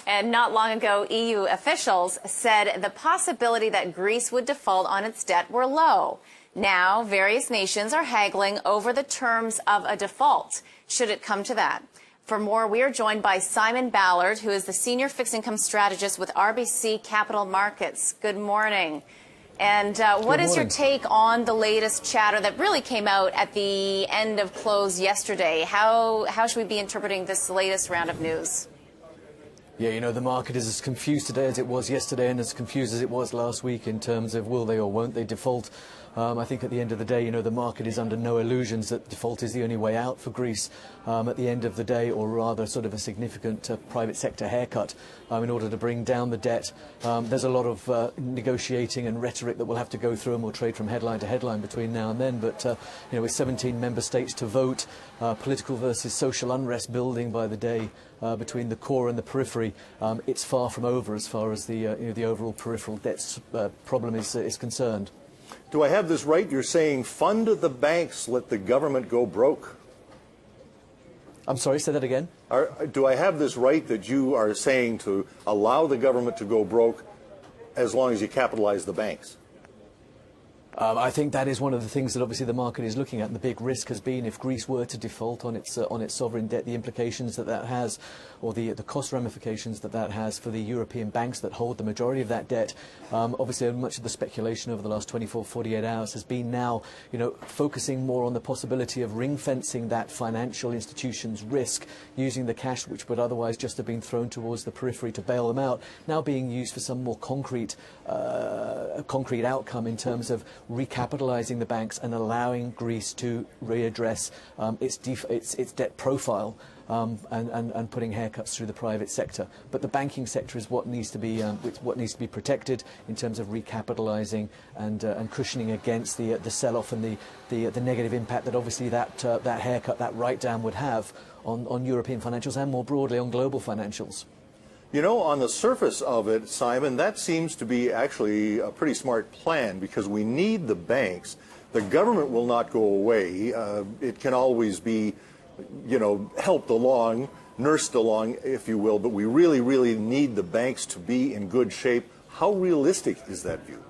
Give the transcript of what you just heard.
And not long ago, EU officials said the possibility that Greece would default on its debt were low. Now, various nations are haggling over the terms of a default, should it come to that. For more, we are joined by Simon Ballard, who is the Senior Fixed Income Strategist with RBC Capital Markets. Good morning. And what is your take on the latest chatter that really came out at the end of close yesterday? How should we be interpreting this latest round of news? Yeah, you know, the market is as confused today as it was yesterday and as confused as it was last week in terms of will they or won't they default. I think at the end of the day, you know, the market is under no illusions that default is the only way out for Greece at the end of the day, or rather sort of a significant private sector haircut in order to bring down the debt. There's a lot of negotiating and rhetoric that we'll have to go through, and we'll trade from headline to headline between now and then. But, you know, with 17 member states to vote, political versus social unrest building by the day between the core and the periphery, it's far from over as far as the, you know, the overall peripheral debt problem is concerned. Do I have this right? You're saying fund the banks, let the government go broke? I'm sorry, say that again? Do I have this right that you are saying to allow the government to go broke as long as you capitalize the banks? I think that is one of the things that obviously the market is looking at, and the big risk has been if Greece were to default on its sovereign debt, the implications that has, or the cost ramifications that has for the European banks that hold the majority of that debt. Obviously, much of the speculation over the last 24, 48 hours has been now, you know, focusing more on the possibility of ring-fencing that financial institution's risk, using the cash which would otherwise just have been thrown towards the periphery to bail them out, now being used for some more concrete outcome in terms of recapitalizing the banks and allowing Greece to readdress its debt profile and putting haircuts through the private sector. But the banking sector is what needs to be protected in terms of recapitalizing and cushioning against the sell-off and the negative impact that obviously that haircut, that write-down would have on European financials and more broadly on global financials. You know, on the surface of it, Simon, that seems to be actually a pretty smart plan because we need the banks. The government will not go away. It can always be, you know, helped along, nursed along, if you will, but we really, really need the banks to be in good shape. How realistic is that view?